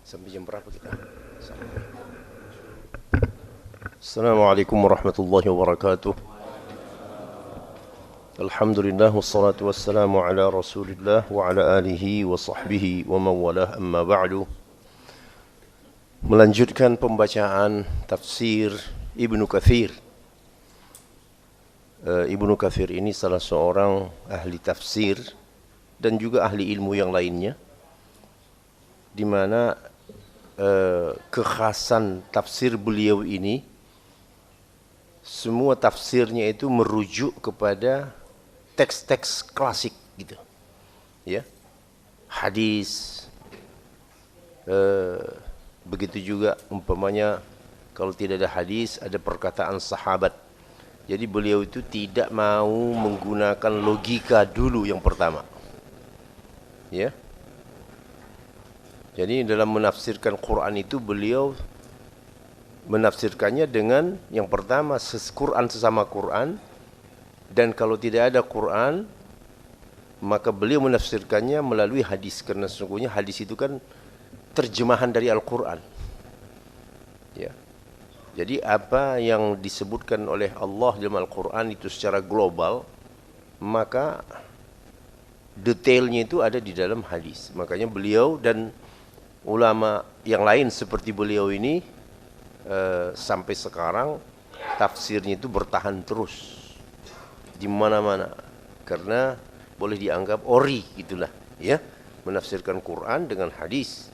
Sampai jam berapa kita? Assalamualaikum warahmatullahi wabarakatuh. Alhamdulillah wassalatu wassalamu ala Rasulillah wa ala alihi wa sahbihi wa mawalah amma ba'du. Melanjutkan pembacaan tafsir Ibnu Katsir. Ibnu Katsir ini salah seorang ahli tafsir dan juga ahli ilmu yang lainnya, di mana kekhasan tafsir beliau ini, semua tafsirnya itu merujuk kepada teks-teks klasik gitu, ya, hadis. Begitu juga umpamanya kalau tidak ada hadis, ada perkataan sahabat. Jadi beliau itu tidak mau menggunakan logika dulu yang pertama, ya. Jadi dalam menafsirkan Quran itu beliau menafsirkannya dengan yang pertama Quran sesama Quran, dan kalau tidak ada Quran maka beliau menafsirkannya melalui hadis, karena sesungguhnya hadis itu kan terjemahan dari Al-Quran, ya. Jadi apa yang disebutkan oleh Allah dalam Al-Quran itu secara global, maka detailnya itu ada di dalam hadis. Makanya beliau dan ulama yang lain seperti beliau ini sampai sekarang tafsirnya itu bertahan terus di mana-mana, karena boleh dianggap ori gitulah, ya, menafsirkan Quran dengan hadis,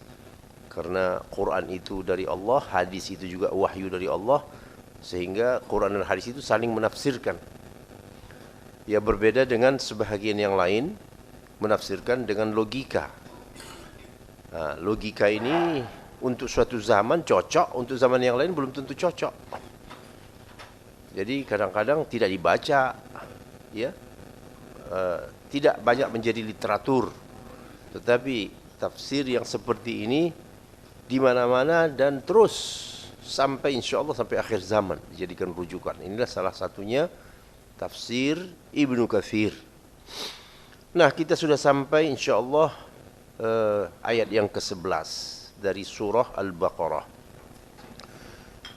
karena Quran itu dari Allah, hadis itu juga wahyu dari Allah, sehingga Quran dan hadis itu saling menafsirkan. Ya, berbeda dengan sebahagian yang lain menafsirkan dengan logika. Nah, logika ini untuk suatu zaman cocok, untuk zaman yang lain belum tentu cocok. Jadi kadang-kadang tidak dibaca, ya, tidak banyak menjadi literatur. Tetapi tafsir yang seperti ini di mana-mana dan terus sampai insya Allah sampai akhir zaman dijadikan rujukan. Inilah salah satunya tafsir Ibnu Katsir. Nah, kita sudah sampai insya Allah ayat yang ke-11 dari surah Al-Baqarah.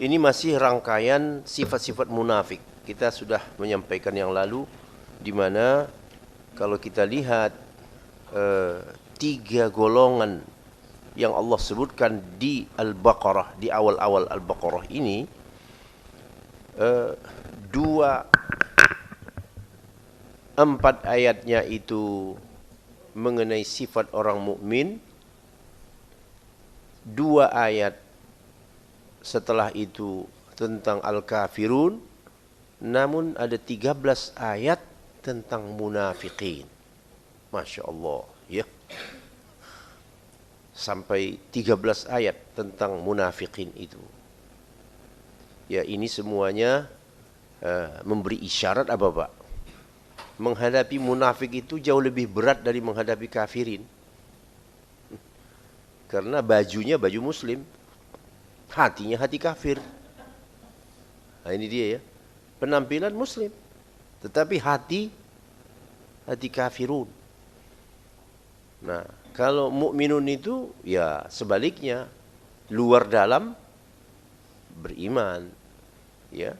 Ini masih rangkaian sifat-sifat munafik. Kita sudah menyampaikan yang lalu, di mana kalau kita lihat tiga golongan yang Allah sebutkan di Al-Baqarah, di awal-awal Al-Baqarah ini, empat ayatnya itu mengenai sifat orang mukmin, 2 ayat setelah itu tentang al-kafirun, namun ada 13 ayat tentang munafikin. Masya Allah, ya. Sampai 13 ayat tentang munafikin itu. Ya, ini semuanya memberi isyarat apa, Pak? Menghadapi munafik itu jauh lebih berat dari menghadapi kafirin. Karena bajunya baju muslim, hatinya hati kafir. Nah, ini dia, ya. Penampilan muslim, tetapi hati kafirun. Nah, kalau mukminun itu ya sebaliknya, luar dalam beriman, ya.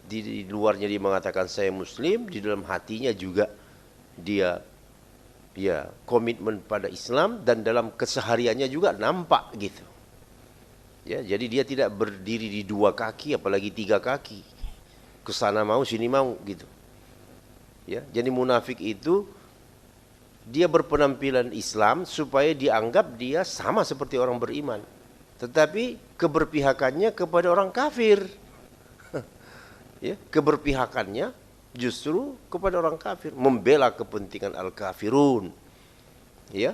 Di luarnya dia mengatakan saya muslim, di dalam hatinya juga dia ya komitmen pada Islam, dan dalam kesehariannya juga nampak gitu. Ya, jadi dia tidak berdiri di 2 kaki apalagi 3 kaki. Kesana mau sini mau gitu. Ya, jadi munafik itu dia berpenampilan Islam supaya dianggap dia sama seperti orang beriman, tetapi keberpihakannya kepada orang kafir. Ya, keberpihakannya justru kepada orang kafir, membela kepentingan al-kafirun, ya,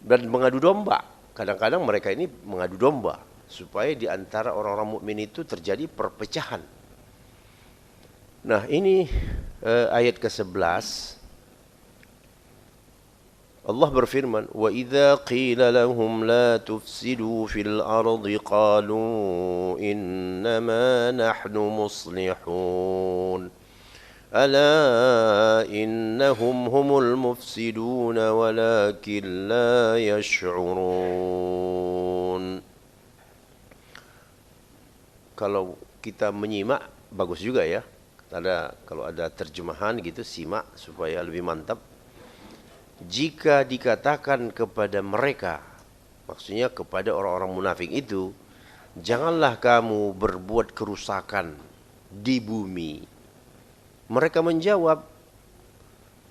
dan mengadu domba. Kadang-kadang mereka ini mengadu domba supaya di antara orang-orang mukmin itu terjadi perpecahan. Nah, ini ayat ke-11. Allah berfirman, "Wa idza qila lahum la tufsidu fil ardi qalu innama nahnu muslihun." Ala innahum humul mufsidun walakin la yash'urun. Kalau kita menyimak bagus juga ya. Kalau ada terjemahan gitu, simak supaya lebih mantap. Jika dikatakan kepada mereka, maksudnya kepada orang-orang munafik itu, janganlah kamu berbuat kerusakan di bumi. Mereka menjawab,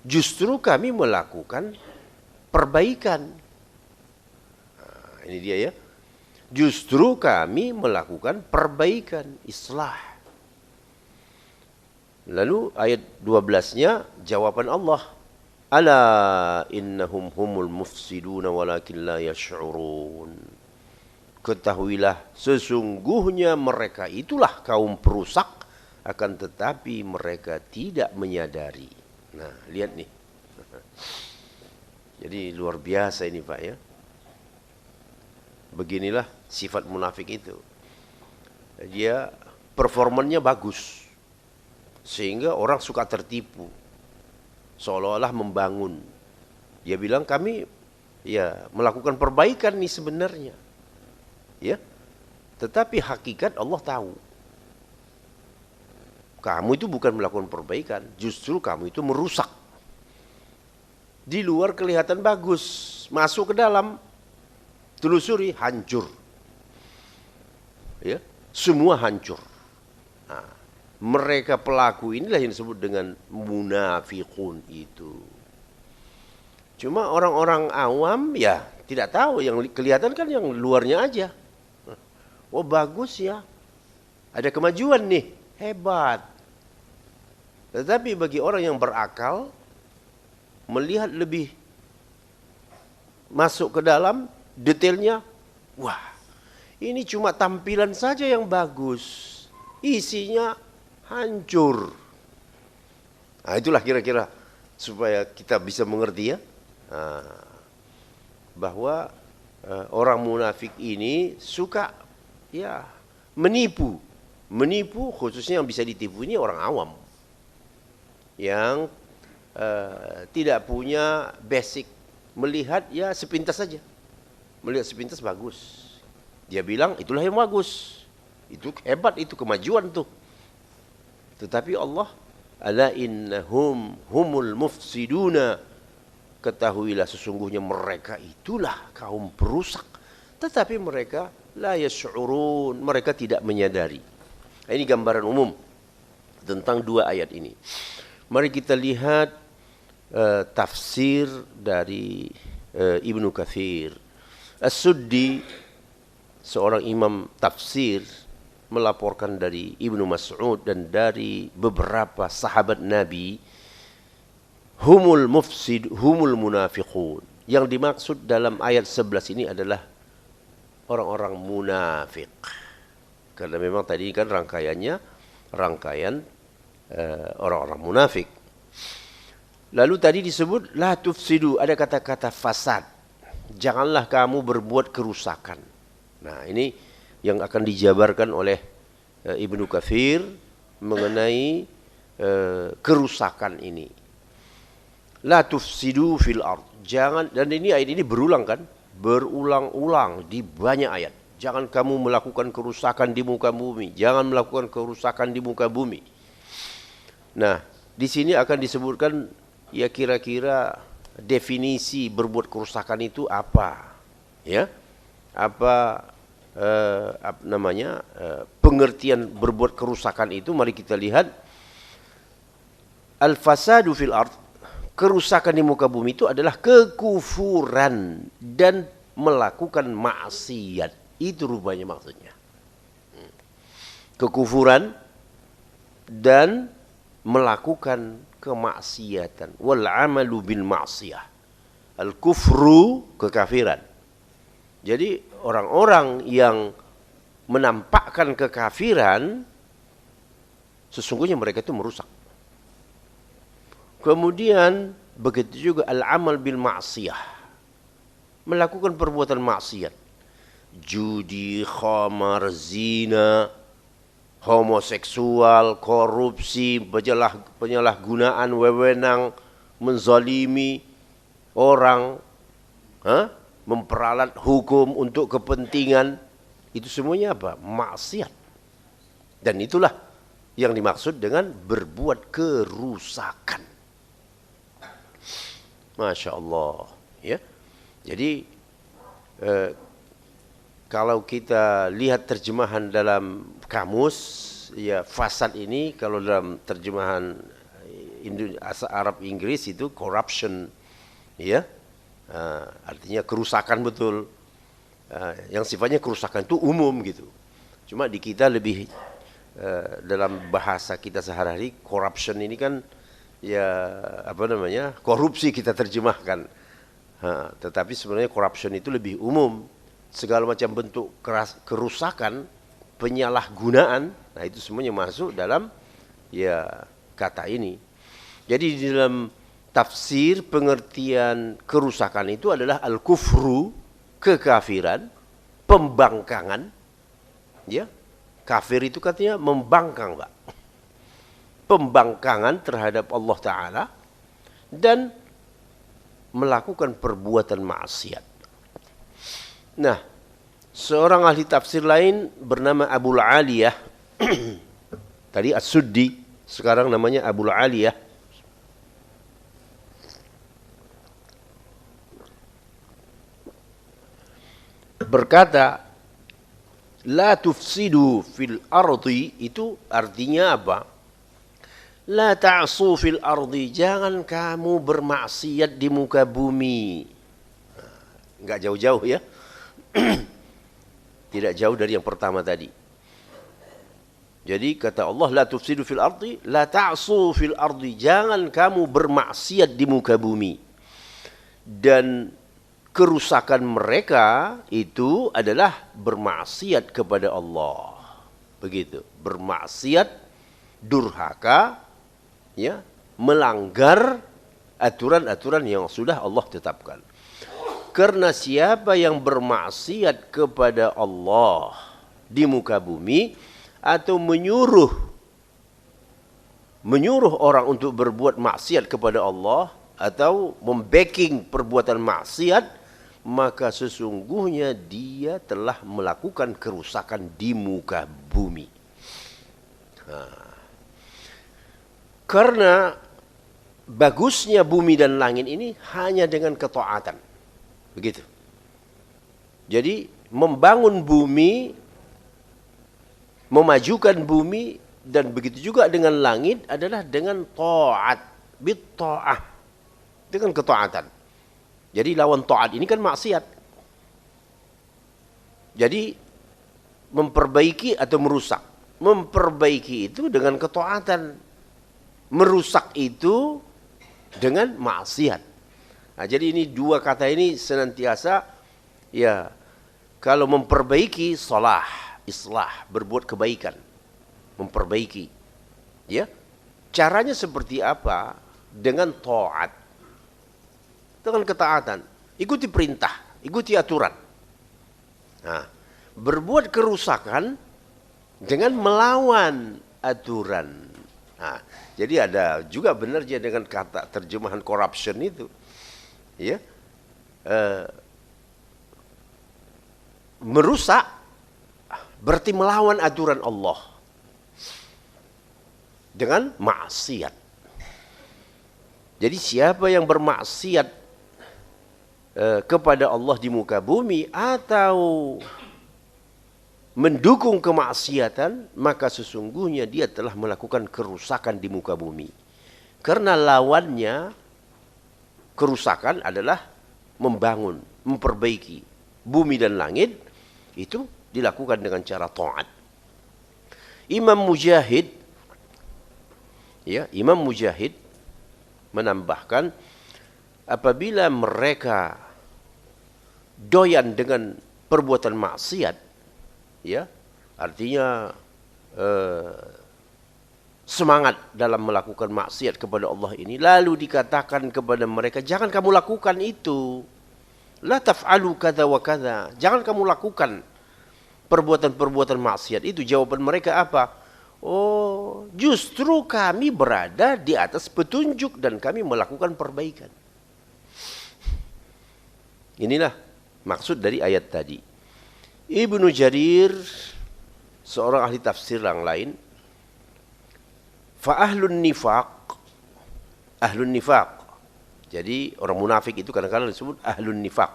justru kami melakukan perbaikan. Nah, ini dia ya. Justru kami melakukan perbaikan, islah. Lalu ayat 12-nya jawaban Allah. Ala innahum humul mufsiduna walakin la yash'urun. Ketahuilah sesungguhnya mereka itulah kaum perusak, akan tetapi mereka tidak menyadari. Nah, lihat nih. Jadi luar biasa ini Pak ya. Beginilah sifat munafik itu. Dia performannya bagus, sehingga orang suka tertipu, seolah-olah membangun. Dia bilang kami ya melakukan perbaikan nih sebenarnya, ya. Tetapi hakikat Allah tahu. Kamu itu bukan melakukan perbaikan, justru kamu itu merusak. Di luar kelihatan bagus, masuk ke dalam, telusuri, hancur. Ya, semua hancur. Nah, mereka pelaku inilah yang disebut dengan munafikun itu. Cuma orang-orang awam ya tidak tahu, yang kelihatan kan yang luarnya aja. Oh bagus ya, ada kemajuan nih, hebat. Tetapi bagi orang yang berakal, melihat lebih masuk ke dalam detailnya, wah ini cuma tampilan saja yang bagus, isinya hancur. Nah itulah kira-kira supaya kita bisa mengerti ya, bahwa orang munafik ini suka ya menipu khususnya yang bisa ditipu ini orang awam yang tidak punya basic, melihat ya sepintas saja, melihat sepintas bagus, dia bilang itulah yang bagus, itu hebat, itu kemajuan tuh. Tetapi Allah, ala innahum humul mufsiduna, ketahuilah sesungguhnya mereka itulah kaum perusak, tetapi mereka la yash'urun, mereka tidak menyadari. Ini gambaran umum tentang dua ayat ini. Mari kita lihat tafsir dari Ibnu Katsir. As-Suddi, seorang imam tafsir, melaporkan dari Ibnu Mas'ud dan dari beberapa sahabat Nabi, humul mufsid, humul munafiqun. Yang dimaksud dalam ayat 11 ini adalah orang-orang munafik. Karena memang tadi kan rangkaian orang-orang munafik. Lalu tadi disebut la tufsidu, ada kata-kata fasad. Janganlah kamu berbuat kerusakan. Nah, ini yang akan dijabarkan oleh Ibnu Katsir mengenai kerusakan ini. La tufsidu fil ard. Jangan, dan ini ayat ini berulang kan? Berulang-ulang di banyak ayat. Jangan kamu melakukan kerusakan di muka bumi. Jangan melakukan kerusakan di muka bumi. Nah, di sini akan disebutkan ya kira-kira definisi berbuat kerusakan itu apa? Ya. Apa namanya? Pengertian berbuat kerusakan itu, mari kita lihat. Al-fasadu fil ard, kerusakan di muka bumi itu adalah kekufuran dan melakukan maksiat. Itu rupanya maksudnya. Kekufuran dan melakukan kemaksiatan. Wal amalu bil ma'siyah. Al kufru, kekafiran. Jadi orang-orang yang menampakkan kekafiran, sesungguhnya mereka itu merusak. Kemudian begitu juga al-amal bil ma'siyah, melakukan perbuatan maksiat, judi, khamar, zina, homoseksual, korupsi, penyalahgunaan wewenang, menzalimi orang, memperalat hukum untuk kepentingan, itu semuanya apa? Maksiat. Dan itulah yang dimaksud dengan berbuat kerusakan. Masya Allah, ya. Jadi kalau kita lihat terjemahan dalam kamus, ya fasad ini kalau dalam terjemahan Arab Inggris itu corruption, ya, artinya kerusakan betul. Yang sifatnya kerusakan itu umum gitu. Cuma di kita lebih dalam bahasa kita sehari-hari, corruption ini kan ya apa namanya, korupsi kita terjemahkan. Tetapi sebenarnya corruption itu lebih umum, segala macam bentuk kerusakan, penyalahgunaan. Nah itu semuanya masuk dalam ya kata ini. Jadi di dalam tafsir pengertian kerusakan itu adalah al-kufru, kekafiran, pembangkangan, ya. Kafir itu katanya membangkang, Pak. Pembangkangan terhadap Allah Ta'ala dan melakukan perbuatan maksiat. Nah, seorang ahli tafsir lain bernama Abul Aliyah, tadi As-Suddi, sekarang namanya Abul Aliyah, berkata, la tufsidu fil ardi, itu artinya apa? La ta'su fil ardi, jangan kamu bermaksiat di muka bumi. Enggak jauh-jauh ya. Tidak jauh dari yang pertama tadi. Jadi kata Allah, la tufsidu fil ardi, la ta'su fil ardi, jangan kamu bermaksiat di muka bumi. Dan kerusakan mereka itu adalah bermaksiat kepada Allah. Begitu, bermaksiat, durhaka, ya, melanggar aturan-aturan yang sudah Allah tetapkan. Karena siapa yang bermaksiat kepada Allah di muka bumi atau menyuruh orang untuk berbuat maksiat kepada Allah atau membacking perbuatan maksiat, maka sesungguhnya dia telah melakukan kerusakan di muka bumi. Karena bagusnya bumi dan langit ini hanya dengan ketaatan. Begitu. Jadi membangun bumi, memajukan bumi, dan begitu juga dengan langit adalah dengan taat, bitta'ah, dengan ketaatan. Jadi lawan taat ini kan maksiat. Jadi memperbaiki atau merusak. Memperbaiki itu dengan ketaatan. Merusak itu dengan maksiat. Nah, jadi ini dua kata ini senantiasa, ya, kalau memperbaiki, salah, islah, berbuat kebaikan. Memperbaiki. Ya. Caranya seperti apa? Dengan taat. Dengan ketaatan, ikuti perintah, ikuti aturan. Nah, berbuat kerusakan dengan melawan aturan. Nah, jadi ada juga benarnya dengan kata terjemahan corruption itu, ya, merusak berarti melawan aturan Allah dengan maksiat. Jadi siapa yang bermaksiat kepada Allah di muka bumi atau mendukung kemaksiatan, maka sesungguhnya dia telah melakukan kerusakan di muka bumi. Karena lawannya kerusakan adalah membangun, memperbaiki bumi dan langit, itu dilakukan dengan cara taat. Imam Mujahid, ya, Imam Mujahid menambahkan, apabila mereka doyan dengan perbuatan maksiat, ya, artinya semangat dalam melakukan maksiat kepada Allah ini, lalu dikatakan kepada mereka, jangan kamu lakukan itu, la taf'alu kadza wa kadza, jangan kamu lakukan perbuatan-perbuatan maksiat itu. Jawaban mereka apa? Oh, justru kami berada di atas petunjuk dan kami melakukan perbaikan. Inilah maksud dari ayat tadi. Ibnu Jarir, seorang ahli tafsir yang lain, fa ahlun nifaq. Jadi orang munafik itu kadang-kadang disebut ahlun nifaq.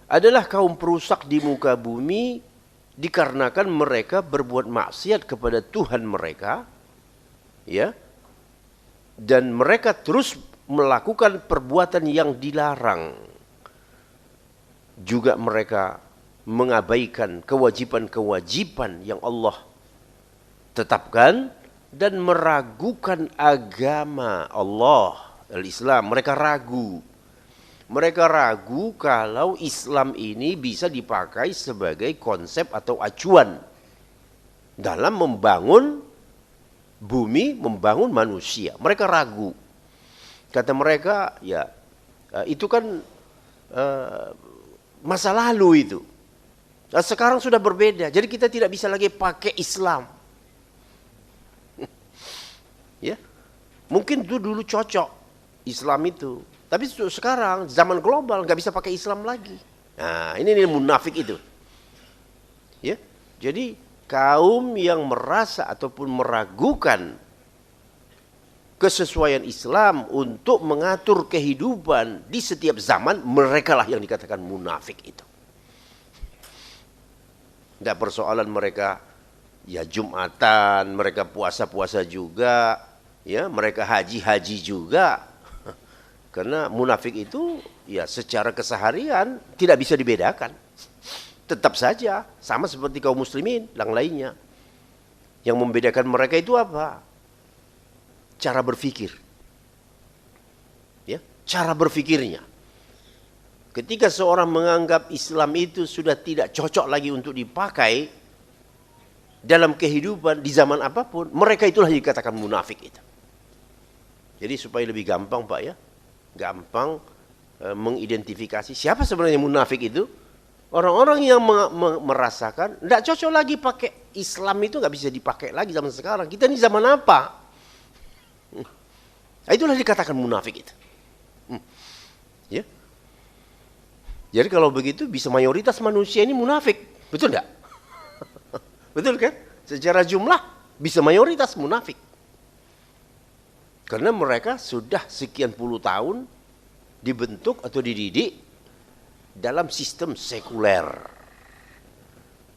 Adalah kaum perusak di muka bumi dikarenakan mereka berbuat maksiat kepada Tuhan mereka, ya, dan mereka terus melakukan perbuatan yang dilarang. Juga mereka mengabaikan kewajiban-kewajiban yang Allah tetapkan dan meragukan agama Allah, al-Islam. Mereka ragu. Mereka ragu kalau Islam ini bisa dipakai sebagai konsep atau acuan dalam membangun bumi, membangun manusia. Mereka ragu. Kata mereka, ya itu kan masa lalu itu. Nah, sekarang sudah berbeda, jadi kita tidak bisa lagi pakai Islam. Ya, mungkin itu dulu cocok Islam itu, tapi sekarang zaman global nggak bisa pakai Islam lagi. Nah, ini munafik itu. Ya, jadi kaum yang merasa ataupun meragukan kesesuaian Islam untuk mengatur kehidupan di setiap zaman, merekalah yang dikatakan munafik itu. Tidak persoalan mereka ya Jumatan, mereka puasa-puasa juga, ya mereka haji-haji juga. Karena munafik itu ya secara keseharian tidak bisa dibedakan. Tetap saja sama seperti kaum muslimin yang lainnya. Yang membedakan mereka itu apa? Cara berpikir. Ya, cara berpikirnya. Ketika seorang menganggap Islam itu sudah tidak cocok lagi untuk dipakai dalam kehidupan di zaman apapun, mereka itulah yang dikatakan munafik itu. Jadi supaya lebih gampang Pak ya, gampang mengidentifikasi siapa sebenarnya munafik itu. Orang-orang yang merasakan tidak cocok lagi pakai Islam itu, nggak bisa dipakai lagi zaman sekarang. Kita ini zaman apa? Itulah dikatakan munafik itu. Ya. Jadi kalau begitu bisa mayoritas manusia ini munafik, betul enggak? Betul kan? Secara jumlah bisa mayoritas munafik. Karena mereka sudah sekian puluh tahun dibentuk atau dididik dalam sistem sekuler.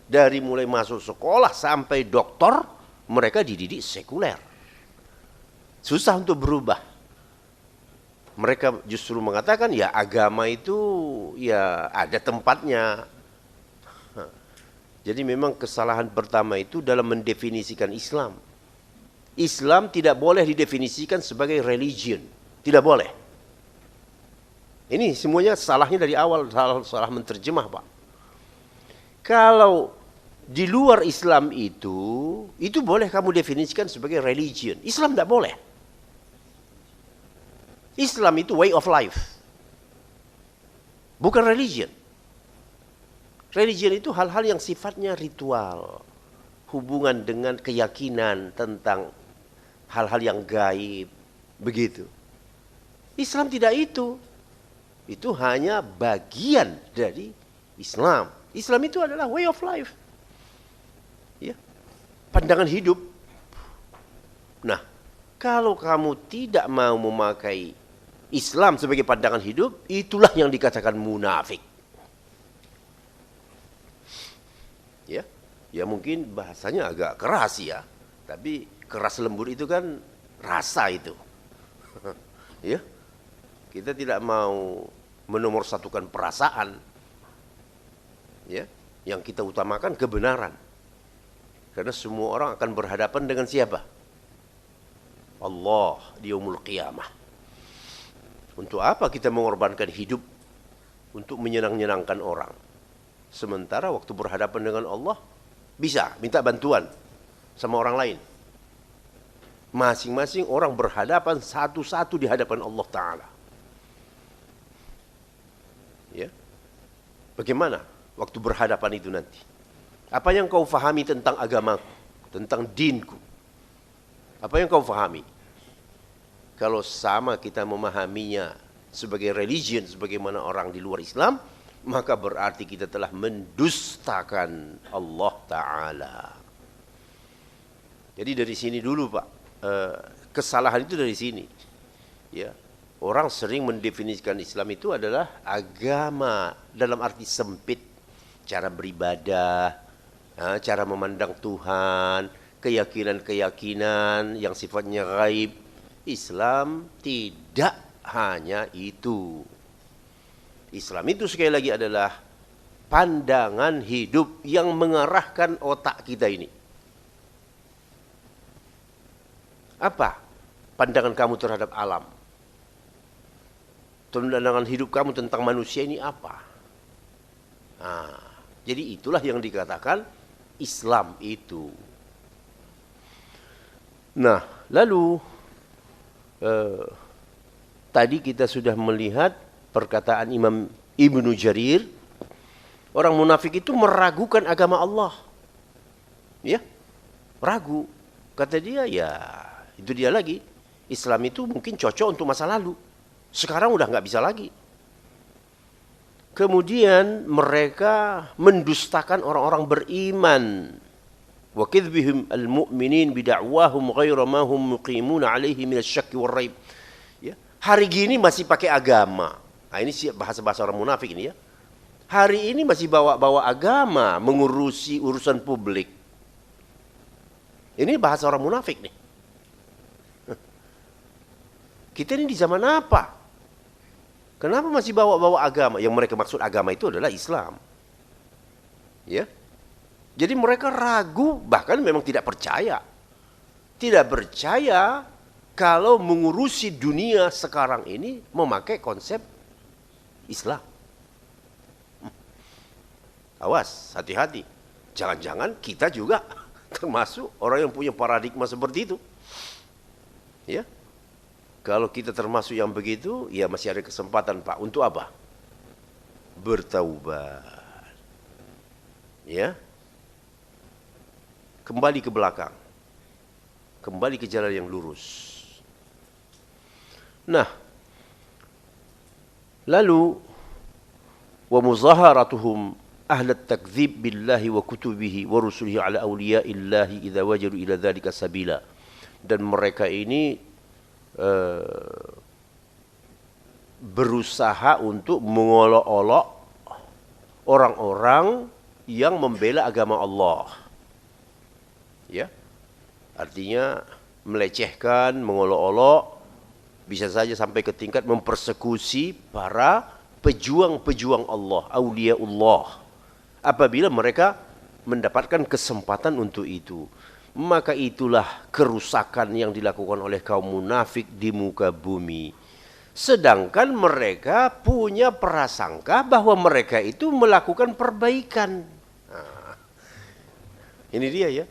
Dari mulai masuk sekolah sampai doktor, mereka dididik sekuler. Susah untuk berubah. Mereka justru mengatakan ya agama itu ya ada tempatnya. Jadi memang kesalahan pertama itu dalam mendefinisikan Islam. Islam tidak boleh didefinisikan sebagai religion. Tidak boleh. Ini semuanya salahnya dari awal, salah menterjemah Pak. Kalau di luar Islam itu boleh kamu definisikan sebagai religion. Islam tidak boleh. Islam itu way of life, bukan religion. Religion itu hal-hal yang sifatnya ritual, hubungan dengan keyakinan tentang hal-hal yang gaib, begitu. Islam tidak itu hanya bagian dari Islam. Islam itu adalah way of life, ya, pandangan hidup. Nah, kalau kamu tidak mau memakai Islam sebagai pandangan hidup, itulah yang dikatakan munafik. Ya, ya mungkin bahasanya agak keras ya, tapi keras lembut itu kan rasa itu. Ya, kita tidak mau menomorsatukan perasaan. Ya, yang kita utamakan kebenaran. Karena semua orang akan berhadapan dengan siapa? Allah di yaumul qiyamah. Untuk apa kita mengorbankan hidup untuk menyenang-nyenangkan orang? Sementara waktu berhadapan dengan Allah bisa minta bantuan sama orang lain. Masing-masing orang berhadapan satu-satu di hadapan Allah Ta'ala. Ya. Bagaimana waktu berhadapan itu nanti? Apa yang kau fahami tentang agamaku? tentang dinku. Apa yang kau fahami? Kalau sama kita memahaminya sebagai religion, sebagaimana orang di luar Islam, maka berarti kita telah mendustakan Allah Ta'ala. Jadi dari sini dulu Pak, kesalahan itu dari sini. Ya, orang sering mendefinisikan Islam itu adalah agama dalam arti sempit, cara beribadah, cara memandang Tuhan, keyakinan-keyakinan yang sifatnya gaib. Islam tidak hanya itu. Islam itu sekali lagi adalah pandangan hidup yang mengarahkan otak kita ini. Apa pandangan kamu terhadap alam? Pandangan hidup kamu tentang manusia ini apa? Jadi itulah yang dikatakan Islam itu. Nah, lalu tadi kita sudah melihat perkataan Imam Ibnu Jarir, orang munafik itu meragukan agama Allah. Ya, ragu. Kata dia, ya itu dia lagi. Islam itu mungkin cocok untuk masa lalu. Sekarang udah nggak bisa lagi. Kemudian mereka mendustakan orang-orang beriman. Wa kadzbihim al-mu'minin bida'wahum ghayra ma hum muqimuna 'alaihi min asy-syakki war-raib. Ya, hari gini masih pakai agama. Nah, ini bahasa-bahasa orang munafik ini ya. Hari ini masih bawa-bawa agama mengurusi urusan publik. Ini bahasa orang munafik nih. Kita ini di zaman apa? Kenapa masih bawa-bawa agama? Yang mereka maksud agama itu adalah Islam. Ya. Jadi mereka ragu, bahkan memang tidak percaya. Tidak percaya kalau mengurusi dunia sekarang ini memakai konsep Islam. Awas, hati-hati. Jangan-jangan kita juga termasuk orang yang punya paradigma seperti itu. Ya. Kalau kita termasuk yang begitu, ya masih ada kesempatan Pak. Untuk apa? Bertaubat. Ya. Kembali ke belakang. Kembali ke jalan yang lurus. Nah. Lalu wa muzaharatuhum ahlat takdzib billahi wa kutubihi wa rusulihi ala awliyaillahi idza wajadu ila dzalika sabila. Dan mereka ini berusaha untuk mengolok-olok orang-orang yang membela agama Allah. Ya. Artinya melecehkan, mengolok-olok, bisa saja sampai ke tingkat mempersekusi para pejuang-pejuang Allah, auliaullah. Apabila mereka mendapatkan kesempatan untuk itu. Maka itulah kerusakan yang dilakukan oleh kaum munafik di muka bumi. Sedangkan mereka punya prasangka bahwa mereka itu melakukan perbaikan. Nah, ini dia ya.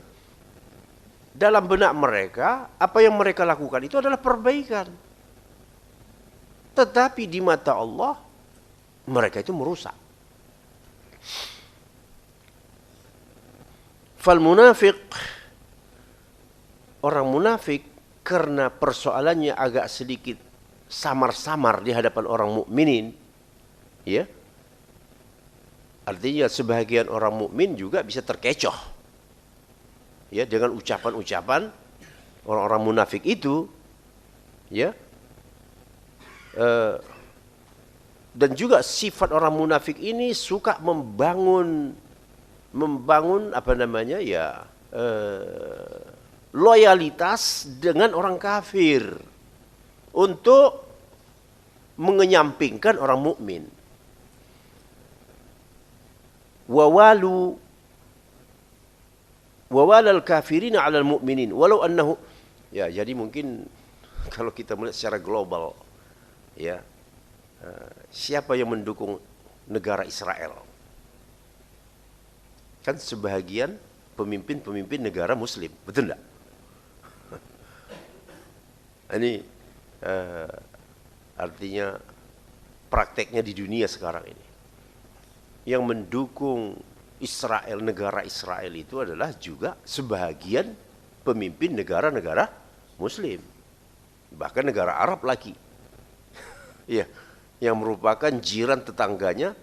Dalam benak mereka, apa yang mereka lakukan itu adalah perbaikan. Tetapi di mata Allah, mereka itu merusak. Fal munafiq, orang munafik karena persoalannya agak sedikit samar-samar di hadapan orang mukminin, ya. Artinya sebagian orang mukmin juga bisa terkecoh, ya, dengan ucapan-ucapan orang-orang munafik itu, ya. Dan juga sifat orang munafik ini suka membangun apa namanya ya. Loyalitas dengan orang kafir untuk mengenyampingkan orang mukmin. Wawalal kafirina 'alal mu'minin walau annahu, ya, jadi mungkin kalau kita melihat secara global, ya, siapa yang mendukung negara Israel? Kan sebahagian pemimpin-pemimpin negara muslim, betul enggak? Ini artinya prakteknya di dunia sekarang ini. Yang mendukung Israel, negara Israel itu adalah juga sebahagian pemimpin negara-negara Muslim, bahkan negara Arab lagi, ya, yang merupakan jiran tetangganya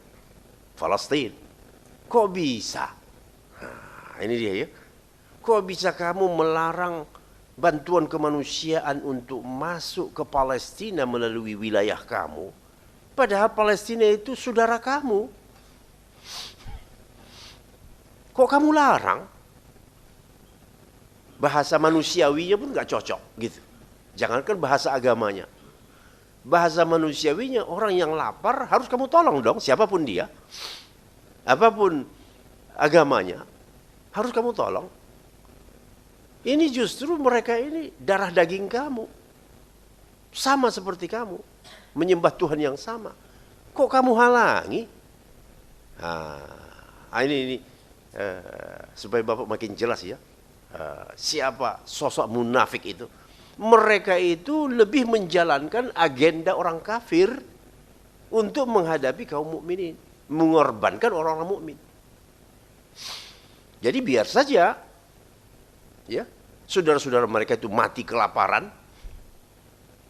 Palestina. Kok bisa? Nah, ini dia ya. Kok bisa kamu melarang bantuan kemanusiaan untuk masuk ke Palestina melalui wilayah kamu? Padahal Palestina itu saudara kamu. Kok kamu larang? Bahasa manusiawinya pun nggak cocok gitu. Jangankan bahasa agamanya. Bahasa manusiawinya, orang yang lapar harus kamu tolong dong, siapapun dia. Apapun agamanya, harus kamu tolong. Ini justru mereka ini darah daging kamu. Sama seperti kamu. Menyembah Tuhan yang sama. Kok kamu halangi? Nah, ini supaya Bapak makin jelas ya. Siapa sosok munafik itu? Mereka itu lebih menjalankan agenda orang kafir untuk menghadapi kaum mukminin, mengorbankan orang-orang mukmin. Jadi biar saja ya, saudara-saudara mereka itu mati kelaparan,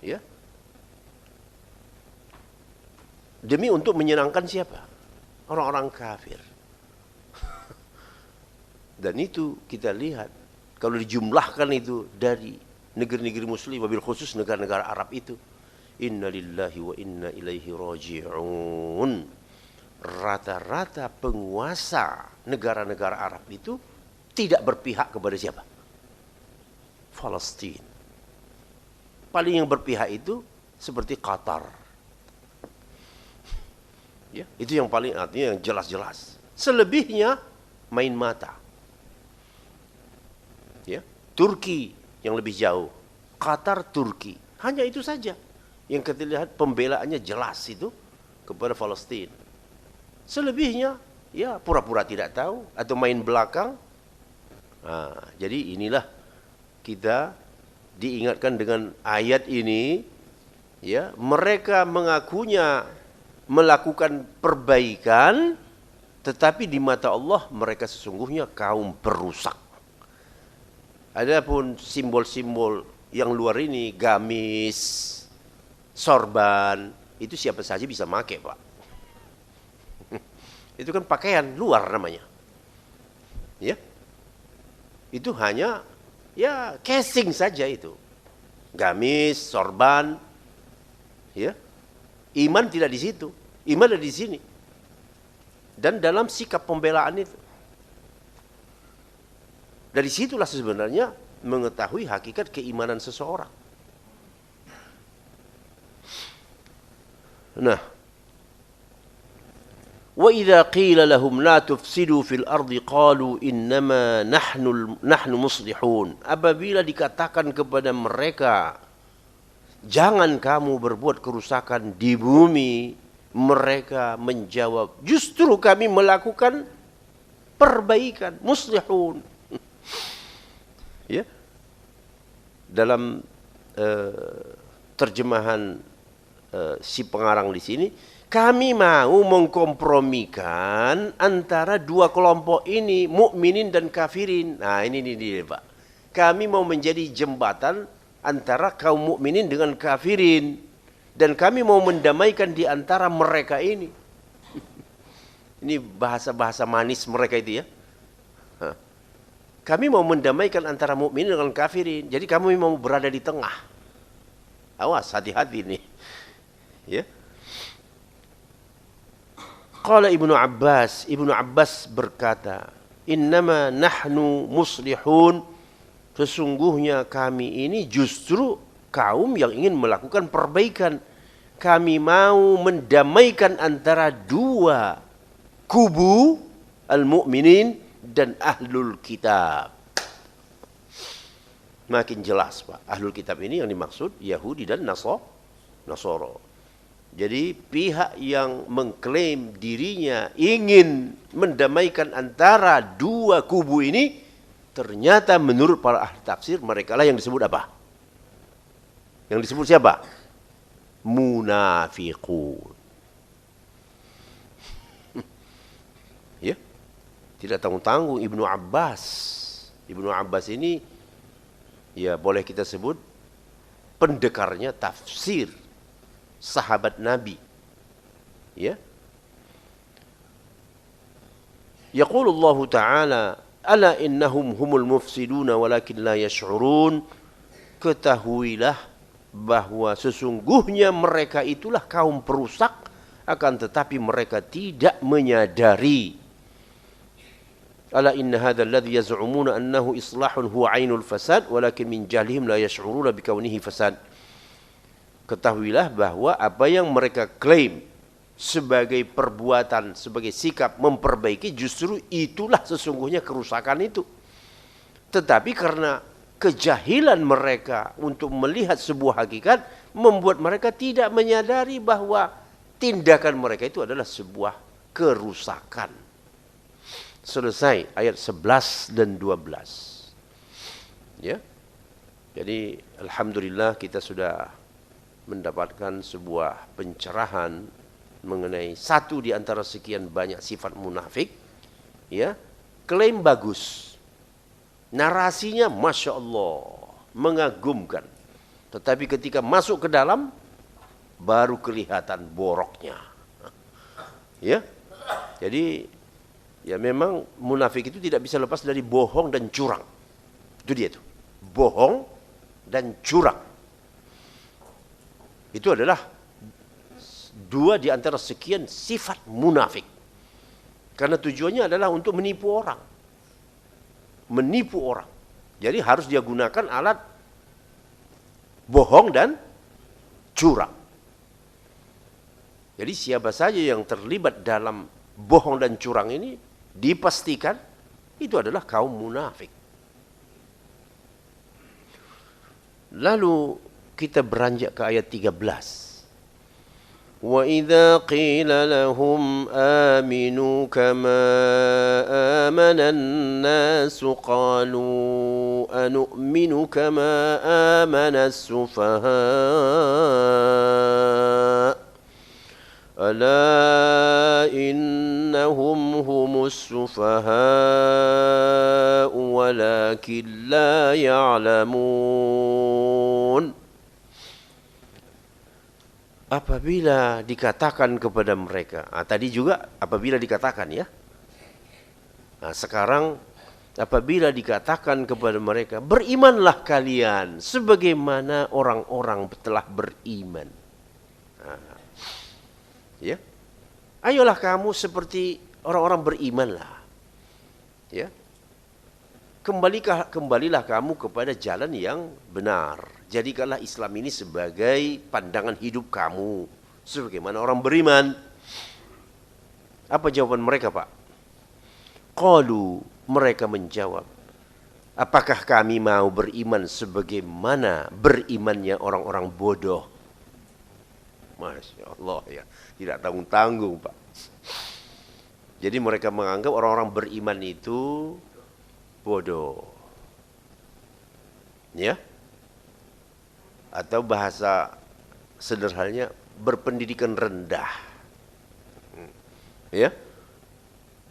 ya, demi untuk menyenangkan siapa? Orang-orang kafir. Dan itu kita lihat, kalau dijumlahkan itu dari negeri-negeri muslim, wabil khusus negara-negara Arab itu, inna lillahi wa inna ilaihi raji'un. Rata-rata penguasa negara-negara Arab itu tidak berpihak kepada siapa? Palestina. Paling yang berpihak itu seperti Qatar. Ya, itu yang paling artinya yang jelas-jelas. Selebihnya main mata. Ya, Turki yang lebih jauh, Qatar, Turki, hanya itu saja yang kita lihat pembelaannya jelas itu kepada Palestina. Selebihnya ya pura-pura tidak tahu atau main belakang. Nah, jadi inilah kita diingatkan dengan ayat ini, ya, mereka mengakunya melakukan perbaikan, tetapi di mata Allah mereka sesungguhnya kaum perusak. Adapun simbol-simbol yang luar ini, gamis, sorban, itu siapa saja bisa pakai, Pak. Itu kan pakaian luar namanya. Ya. Itu hanya ya casing saja itu. Gamis, sorban, ya. Iman tidak di situ. Iman ada di sini. Dan dalam sikap pembelaan itu. Dari situlah sebenarnya mengetahui hakikat keimanan seseorang. Nah, wa idza qila lahum la tufsidu fil ardi qalu innama nahnu muslihun. Apabila dikatakan kepada mereka, jangan kamu berbuat kerusakan di bumi, mereka menjawab, justru kami melakukan perbaikan, muslihun. Ya, dalam terjemahan si pengarang di sini, kami mau mengkompromikan antara dua kelompok ini, mukminin dan kafirin. Nah, ini dia, Pak. Kami mau menjadi jembatan antara kaum mukminin dengan kafirin, dan kami mau mendamaikan di antara mereka ini. Ini bahasa-bahasa manis mereka itu ya. Kami mau mendamaikan antara mukminin dengan kafirin. Jadi kami mau berada di tengah. Awas, hati-hati nih. Ya. Qala Ibnu Abbas berkata, innama nahnu muslihun, sesungguhnya kami ini justru kaum yang ingin melakukan perbaikan. Kami mau mendamaikan antara dua kubu al-mu'minin dan ahlul kitab. Makin jelas, Pak. Ahlul kitab ini yang dimaksud Yahudi dan Nasara. Jadi pihak yang mengklaim dirinya ingin mendamaikan antara dua kubu ini, ternyata menurut para ahli tafsir mereka lah yang disebut apa? Yang disebut siapa? Munafiqun. Ya. Tidak tanggung-tanggung Ibnu Abbas. Ibnu Abbas ini ya boleh kita sebut pendekarnya tafsir sahabat Nabi. Ya. Yaqulullah Ta'ala, ala innahum humul mufsiduna walakin la yash'urun. Ketahuilah bahwa sesungguhnya mereka itulah kaum perusak, akan tetapi mereka tidak menyadari. Ala inna hadzal ladzi yaz'umuna annahu islahun huwa ainul fasad walakin min jahlihim la yash'uruna bikaunihi fasad. Ketahuilah bahwa apa yang mereka klaim sebagai perbuatan, sebagai sikap memperbaiki, justru itulah sesungguhnya kerusakan itu. Tetapi karena kejahilan mereka untuk melihat sebuah hakikat, membuat mereka tidak menyadari bahwa tindakan mereka itu adalah sebuah kerusakan. Selesai ayat 11 dan 12. Ya. Jadi alhamdulillah kita sudah mendapatkan sebuah pencerahan mengenai satu di antara sekian banyak sifat munafik. Ya. Klaim bagus. Narasinya Masya Allah, mengagumkan. Tetapi ketika masuk ke dalam, baru kelihatan boroknya. Ya. Jadi ya memang munafik itu tidak bisa lepas dari bohong dan curang. Itu dia itu. Bohong dan curang. Itu adalah dua di antara sekian sifat munafik. Karena tujuannya adalah untuk menipu orang. Menipu orang. Jadi harus dia gunakan alat bohong dan curang. Jadi siapa saja yang terlibat dalam bohong dan curang ini, dipastikan itu adalah kaum munafik. Lalu kita beranjak ke ayat 13. Wa idza qila lahum aminu kama amana an-nas qalu anu'minu kama amana as-sufaha ألا إنهم هم السفهاء ولكن لا يعلمون. Apabila dikatakan kepada mereka, tadi juga apabila dikatakan ya. Sekarang apabila dikatakan kepada mereka, berimanlah kalian sebagaimana orang-orang telah beriman. Ya, ayolah kamu seperti orang-orang berimanlah. Ya, kembalilah kamu kepada jalan yang benar. Jadikanlah Islam ini sebagai pandangan hidup kamu, sebagaimana orang beriman. Apa jawaban mereka, Pak? Qalu, mereka menjawab, apakah kami mau beriman sebagaimana berimannya orang-orang bodoh? Masya Allah ya, tidak tanggung-tanggung Pak. Jadi mereka menganggap orang-orang beriman itu bodoh. Ya. Atau bahasa sederhananya berpendidikan rendah. Ya.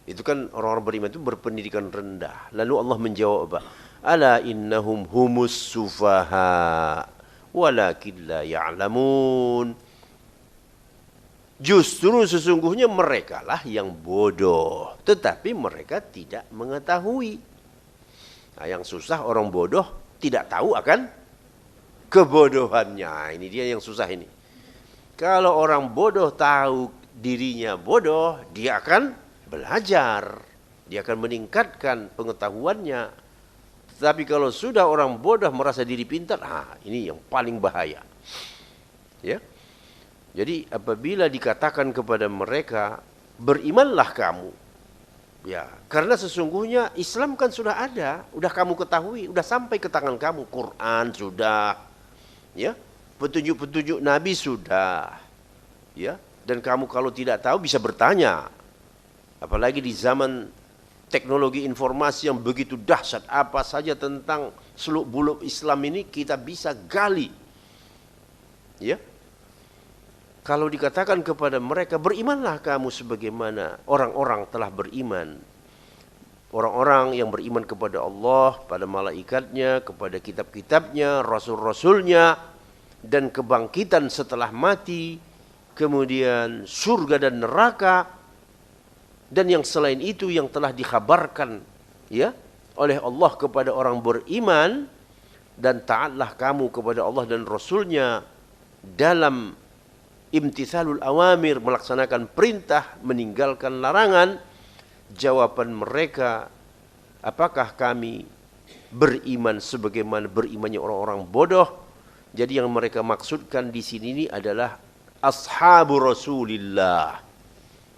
Itu kan orang-orang beriman itu berpendidikan rendah. Lalu Allah menjawab apa? Ala innahum humus sufaha walakin la ya'lamun. Justru sesungguhnya merekalah yang bodoh, tetapi mereka tidak mengetahui. Nah, yang susah orang bodoh tidak tahu akan kebodohannya. Ini dia yang susah ini. Kalau orang bodoh tahu dirinya bodoh, dia akan belajar, dia akan meningkatkan pengetahuannya. Tetapi kalau sudah orang bodoh merasa diri pintar, ini yang paling bahaya. Ya. Jadi apabila dikatakan kepada mereka, berimanlah kamu. Ya, karena sesungguhnya Islam kan sudah ada, sudah kamu ketahui, sudah sampai ke tangan kamu. Quran sudah, ya, petunjuk-petunjuk Nabi sudah, ya. Dan kamu kalau tidak tahu bisa bertanya. Apalagi di zaman teknologi informasi yang begitu dahsyat, apa saja tentang seluk-beluk Islam ini kita bisa gali, ya. Kalau dikatakan kepada mereka, berimanlah kamu sebagaimana orang-orang telah beriman. orang-orang yang beriman kepada Allah, pada malaikatnya, kepada kitab-kitabnya, rasul-rasulnya, dan kebangkitan setelah mati, kemudian surga dan neraka, dan yang selain itu yang telah dikhabarkan ya oleh Allah kepada orang beriman, dan taatlah kamu kepada Allah dan Rasulnya dalam imtithalul awamir, melaksanakan perintah, meninggalkan larangan. Jawaban mereka, apakah kami beriman sebagaimana berimannya orang-orang bodoh? Jadi yang mereka maksudkan di sini ini adalah ashabu Rasulillah.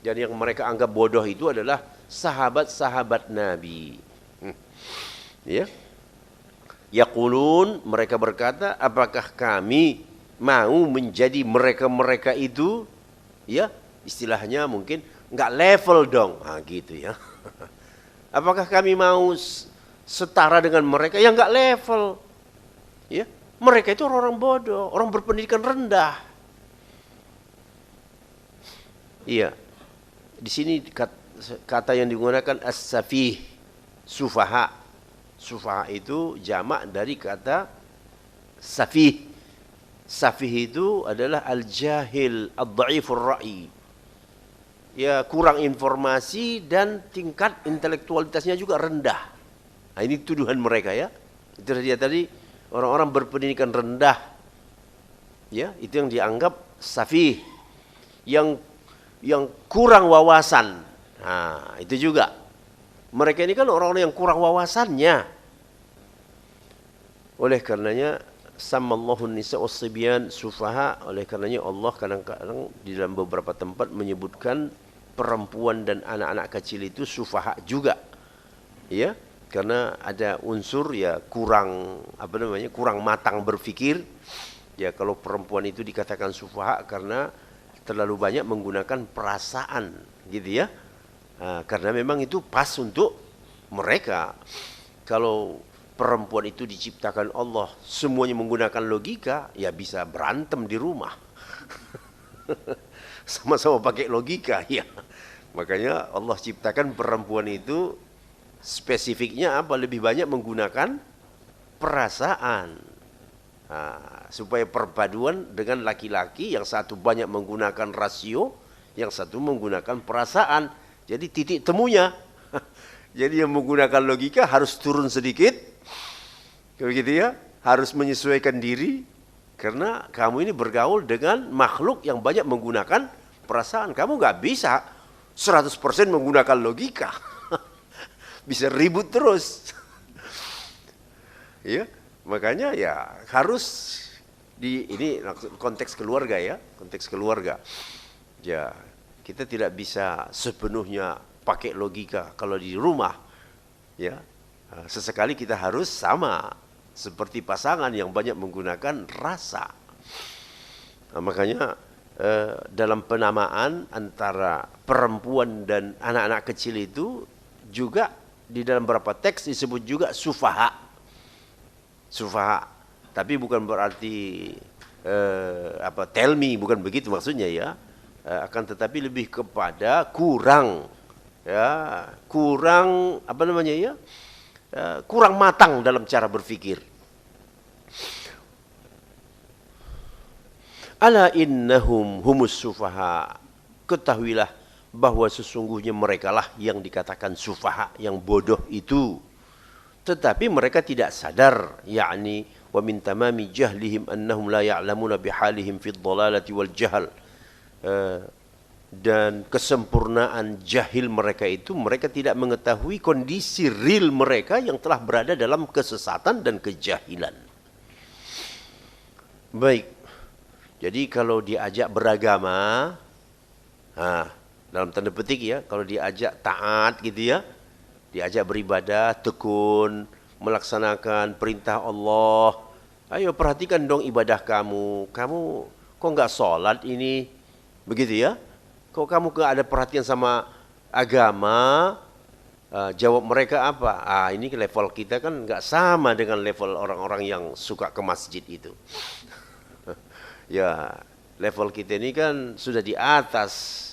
Dan yang mereka anggap bodoh itu adalah sahabat-sahabat Nabi. Ya. Yaqulun, mereka berkata, apakah kami mau menjadi mereka-mereka itu? Ya, istilahnya mungkin enggak level dong. Nah, gitu ya. Apakah kami mau setara dengan mereka? Ya enggak level. Ya, mereka itu orang-orang bodoh, orang berpendidikan rendah. Iya. Di sini kata yang digunakan as-safih, sufaha. Sufaha itu jamak dari kata safih. Safih itu adalah al-jahil, ad-dha'ifur ra'i. Ya, kurang informasi dan tingkat intelektualitasnya juga rendah. Nah, ini tuduhan mereka ya. Itu dia tadi, orang-orang berpendidikan rendah. Ya, itu yang dianggap safih. Yang kurang wawasan. Nah, itu juga. Mereka ini kan orang-orang yang kurang wawasannya. Oleh karenanya sammallahu nisa was-sibyan sufaha. Oleh karenanya Allah kadang-kadang di dalam beberapa tempat menyebutkan perempuan dan anak-anak kecil itu sufaha juga. Ya, karena ada unsur ya kurang kurang matang berpikir. Ya, kalau perempuan itu dikatakan sufaha karena terlalu banyak menggunakan perasaan gitu ya. Karena memang itu pas untuk mereka. Kalau perempuan itu diciptakan Allah semuanya menggunakan logika, ya bisa berantem di rumah. Sama-sama pakai logika ya. Makanya Allah ciptakan perempuan itu spesifiknya apa? Lebih banyak menggunakan perasaan. Supaya perpaduan dengan laki-laki, yang satu banyak menggunakan rasio, yang satu menggunakan perasaan. Jadi titik temunya. Jadi yang menggunakan logika harus turun sedikit, begitu ya, harus menyesuaikan diri, karena kamu ini bergaul dengan makhluk yang banyak menggunakan perasaan. Kamu nggak bisa 100% menggunakan logika, bisa ribut terus. Ya, makanya ya harus ini konteks keluarga ya, konteks keluarga. Ya, kita tidak bisa sepenuhnya pakai logika kalau di rumah. Ya, sesekali kita harus sama seperti pasangan yang banyak menggunakan rasa. Makanya dalam penamaan antara perempuan dan anak-anak kecil itu juga di dalam beberapa teks disebut juga sufaha. Sufaha. Tapi bukan berarti tell me, bukan begitu maksudnya ya. Akan tetapi lebih kepada kurang ya, kurang kurang matang dalam cara berpikir. Ala innahum humus sufaha. Ketahuilah bahwa sesungguhnya merekalah yang dikatakan sufaha, yang bodoh itu. Tetapi mereka tidak sadar, yakni wa min tamami jahlihim annahum la ya'lamuna bihalihim fid dhalalati wal jahl. Dan kesempurnaan jahil mereka itu, mereka tidak mengetahui kondisi real mereka yang telah berada dalam kesesatan dan kejahilan. Baik, jadi kalau diajak beragama, dalam tanda petik ya, kalau diajak taat gitu ya, diajak beribadah, tekun, melaksanakan perintah Allah, ayo perhatikan dong ibadah kamu kok nggak sholat ini, begitu ya. Kok kamu gak ada perhatian sama agama? Jawab mereka apa? Ini level kita kan gak sama dengan level orang-orang yang suka ke masjid itu. Ya, level kita ini kan sudah di atas.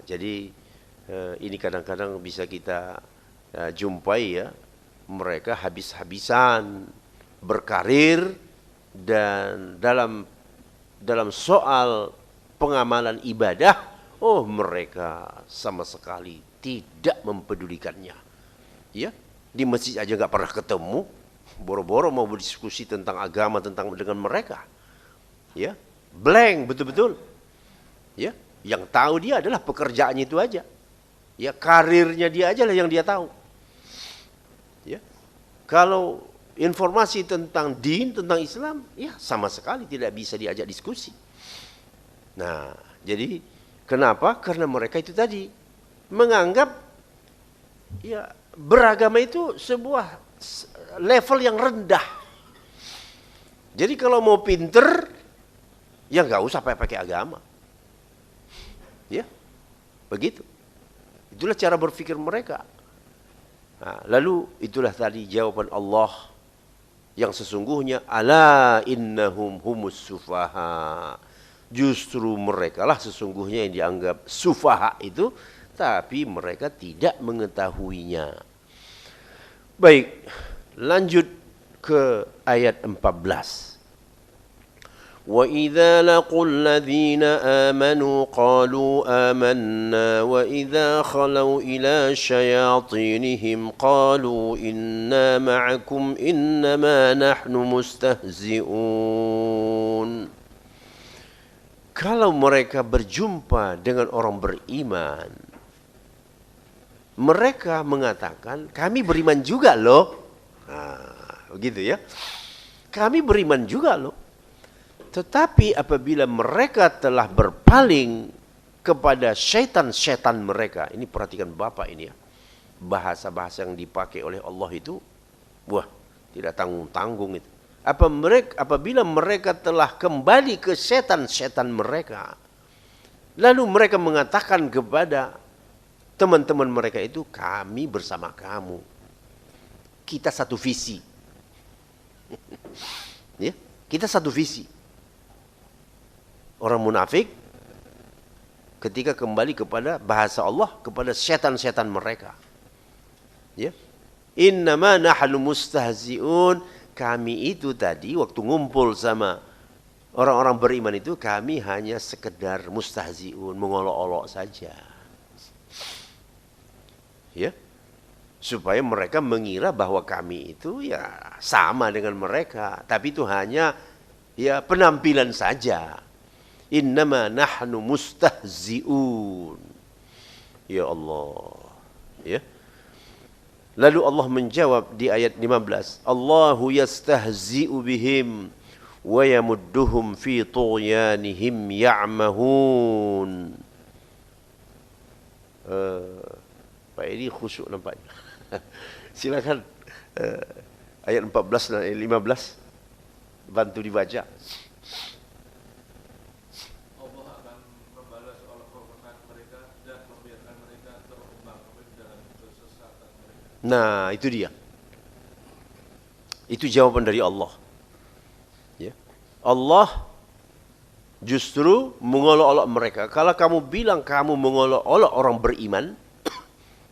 Jadi ini kadang-kadang bisa kita jumpai ya, mereka habis-habisan berkarir dan dalam soal pengamalan ibadah, oh mereka sama sekali tidak mempedulikannya. Ya, di masjid aja nggak pernah ketemu, boro-boro mau berdiskusi tentang agama dengan mereka. Ya, blank betul-betul. Ya, yang tahu dia adalah pekerjaannya itu aja. Ya, karirnya dia aja lah yang dia tahu. Ya, kalau informasi tentang din, tentang Islam, ya sama sekali tidak bisa diajak diskusi. Nah, jadi kenapa? Karena mereka itu tadi menganggap ya beragama itu sebuah level yang rendah. Jadi kalau mau pinter, ya nggak usah pakai agama. Ya, begitu. Itulah cara berpikir mereka. Nah, lalu itulah tadi jawaban Allah yang sesungguhnya, ala innahum humus sufaha. Justru mereka lah sesungguhnya yang dianggap sufaha itu, tapi mereka tidak mengetahuinya. Baik, lanjut ke ayat 14. وَإِذَا لَقُوا الَّذِينَ آمَنُوا قَالُوا آمَنَّا وَإِذَا خَلَوْا إِلَى شَيَاطِينِهِمْ قَالُوا إِنَّا مَعَكُمْ إِنَّمَا نَحْنُ مُسْتَهْزِئُونَ. Kalau mereka berjumpa dengan orang beriman, mereka mengatakan, kami beriman juga loh. Nah, begitu ya. Kami beriman juga loh. Tetapi apabila mereka telah berpaling kepada syaitan-syaitan mereka, ini perhatikan Bapak ini ya, bahasa-bahasa yang dipakai oleh Allah itu, wah, tidak tanggung-tanggung itu. Apabila mereka telah kembali ke syaitan-syaitan mereka, lalu mereka mengatakan kepada teman-teman mereka itu, kami bersama kamu, kita satu visi. Ya, kita satu visi. Orang munafik ketika kembali kepada bahasa Allah, kepada syaitan-syaitan mereka. Ya. Innama nahnu mustahzi'un. Kami itu tadi waktu ngumpul sama orang-orang beriman itu, kami hanya sekedar mustahzi'un, mengolok-olok saja. Ya. Supaya mereka mengira bahwa kami itu ya sama dengan mereka, tapi itu hanya ya penampilan saja. Innama nahnu mustahzi'un. Ya Allah. Ya. Lalu Allah menjawab di ayat 15, Allahu yastahzi'u bihim wa yamudduhum fi tughyanihim ya'mahun. Pak ini khusyuk nampaknya. Silakan ayat 14 dan ayat 15 bantu dibaca. Nah, itu dia. Itu jawaban dari Allah. Ya. Allah justru mengolok-olok mereka. Kalau kamu bilang kamu mengolok-olok orang beriman,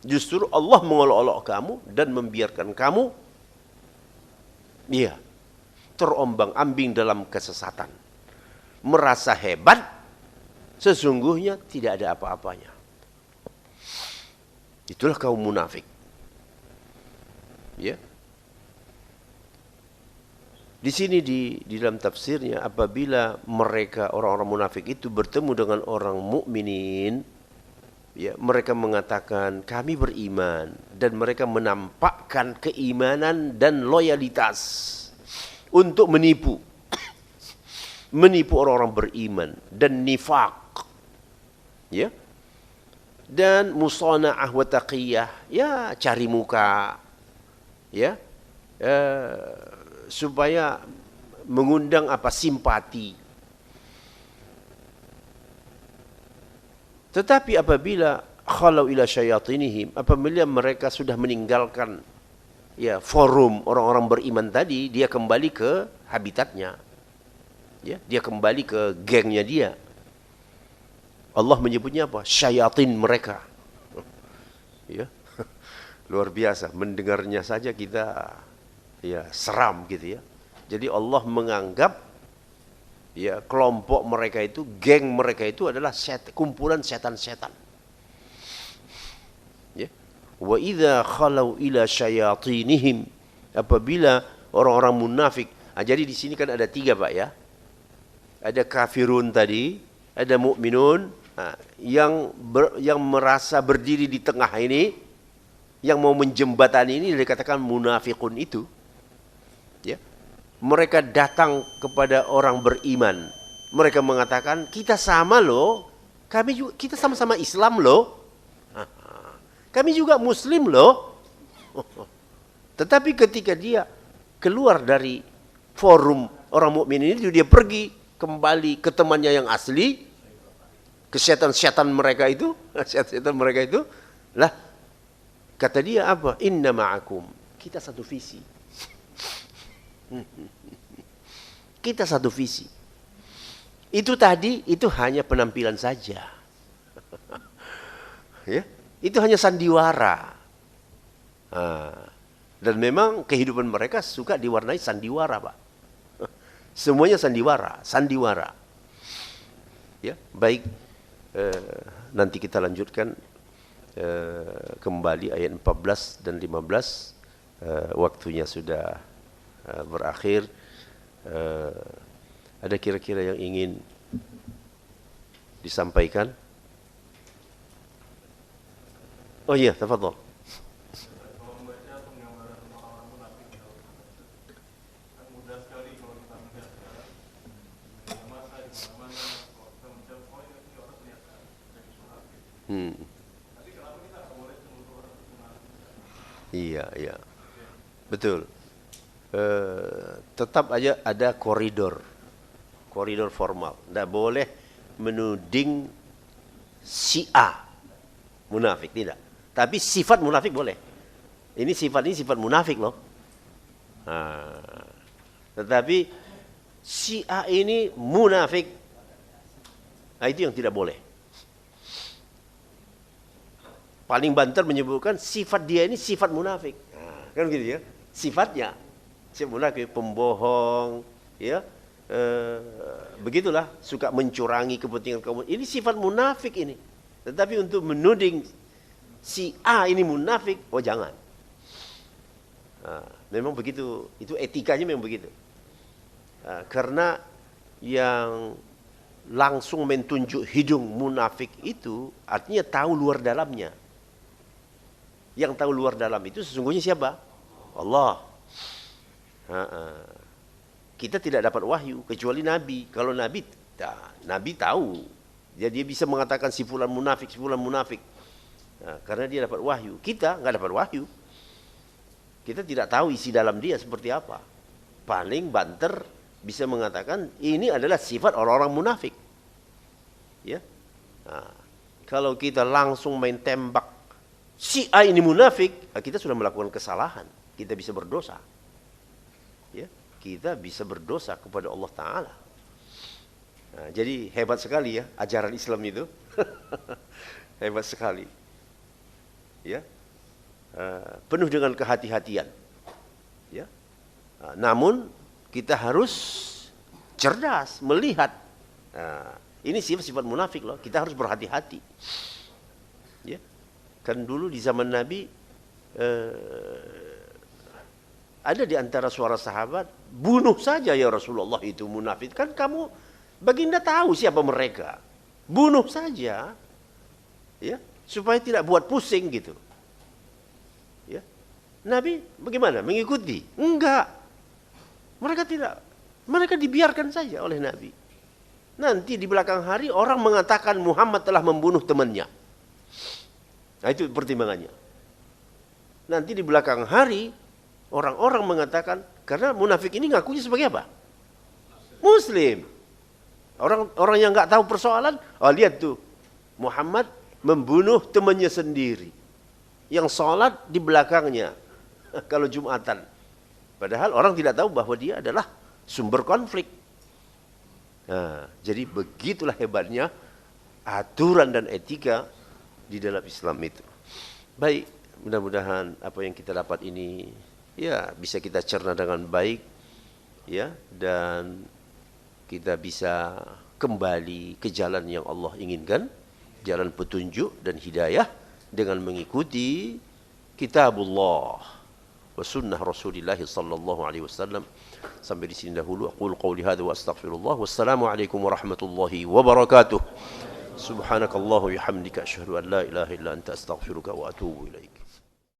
justru Allah mengolok-olok kamu dan membiarkan kamu terombang-ambing dalam kesesatan. Merasa hebat, sesungguhnya tidak ada apa-apanya. Itulah kaum munafik. Ya. Di sini di dalam tafsirnya, apabila mereka orang-orang munafik itu bertemu dengan orang mukminin, ya, mereka mengatakan kami beriman, dan mereka menampakkan keimanan dan loyalitas untuk menipu orang-orang beriman, dan nifaq, ya, dan musana'ah wa taqiyah, ya, cari muka, ya, supaya mengundang simpati. Tetapi apabila khalau ila syayatinihim, apabila mereka sudah meninggalkan ya forum orang-orang beriman tadi, dia kembali ke habitatnya, ya, dia kembali ke gengnya dia. Allah menyebutnya apa? Syayatin mereka. Ya. Luar biasa, mendengarnya saja kita ya seram gitu ya. Jadi Allah menganggap ya kelompok mereka itu, geng mereka itu adalah kumpulan setan-setan. Ya. Wa idza khalau ila syayatinihim, apabila orang-orang munafik. Nah, jadi di sini kan ada 3 Pak ya. Ada kafirun tadi, ada mukminun, yang merasa berdiri di tengah ini, yang mau menjembatani ini dikatakan munafikun itu. Ya. Mereka datang kepada orang beriman. Mereka mengatakan, kita sama loh. Kita sama-sama Islam loh. Kami juga Muslim loh. Tetapi ketika dia keluar dari forum orang mukmin ini, dia pergi kembali ke temannya yang asli, ke setan-setan mereka itu, lah kata dia apa? Inna ma'akum. Kita satu visi. Kita satu visi. Itu tadi, itu hanya penampilan saja. Ya, itu hanya sandiwara. Dan memang kehidupan mereka suka diwarnai sandiwara, Pak. Semuanya sandiwara. Ya, baik. Nanti kita lanjutkan kembali ayat 14 dan 15. Waktunya sudah berakhir. Ada kira-kira yang ingin disampaikan? Oh iya, tafadhol. Iya, betul. Tetap aja ada koridor formal. Tidak boleh menuding si A munafik, tidak. Tapi sifat munafik boleh. Ini sifat munafik loh. Tetapi si A ini munafik, itu yang tidak boleh. Paling banter menyebutkan sifat dia ini sifat munafik. Kan gitu ya. Sifatnya sifat munafik, pembohong, ya. Begitulah, suka mencurangi kepentingan kaum. Ini sifat munafik ini. Tetapi untuk menuding si A ini munafik, oh jangan. Memang begitu, itu etikanya memang begitu. Karena yang langsung mentunjuk hidung munafik itu artinya tahu luar dalamnya. Yang tahu luar dalam itu sesungguhnya siapa? Allah. Kita tidak dapat wahyu kecuali Nabi. Kalau Nabi tahu. Dia bisa mengatakan si fulan munafik. Karena dia dapat wahyu. Kita nggak dapat wahyu. Kita tidak tahu isi dalam dia seperti apa. Paling banter bisa mengatakan ini adalah sifat orang-orang munafik. Ya. Kalau kita langsung main tembak si A ini munafik, kita sudah melakukan kesalahan. Kita bisa berdosa. Ya, kita bisa berdosa kepada Allah Ta'ala. Jadi hebat sekali ya ajaran Islam itu. Hebat sekali. Ya. Penuh dengan kehati-hatian. Ya. Namun kita harus cerdas melihat. Ini sifat munafik loh. Kita harus berhati-hati. Ya. Kan dulu di zaman Nabi ada di antara suara sahabat, bunuh saja ya Rasulullah itu munafik. Kan kamu baginda tahu siapa mereka. Bunuh saja. Ya, supaya tidak buat pusing gitu. Ya. Nabi bagaimana? Mengikuti? Enggak. Mereka tidak. Mereka dibiarkan saja oleh Nabi. Nanti di belakang hari orang mengatakan Muhammad telah membunuh temannya. Nah, itu pertimbangannya. Nanti di belakang hari orang-orang mengatakan, karena munafik ini ngakunya sebagai apa? Muslim. Orang yang nggak tahu persoalan, lihat tuh, Muhammad membunuh temannya sendiri, yang sholat di belakangnya kalau Jumatan. Padahal orang tidak tahu bahwa dia adalah sumber konflik. Nah, jadi begitulah hebatnya aturan dan etika di dalam Islam itu. Baik, mudah-mudahan apa yang kita dapat ini ya bisa kita cerna dengan baik ya, dan kita bisa kembali ke jalan yang Allah inginkan, jalan petunjuk dan hidayah dengan mengikuti kitabullah wa sunnah Rasulullah sallallahu alaihi wasallam. Sampai di sini dahulu. Aqulu qawli hadza wa astaghfirullah. Wassalamu alaikum warahmatullahi wabarakatuh. Subhanakallahu bihamdika asyhadu an la ilaha illa anta astaghfiruka wa atubu ilaik.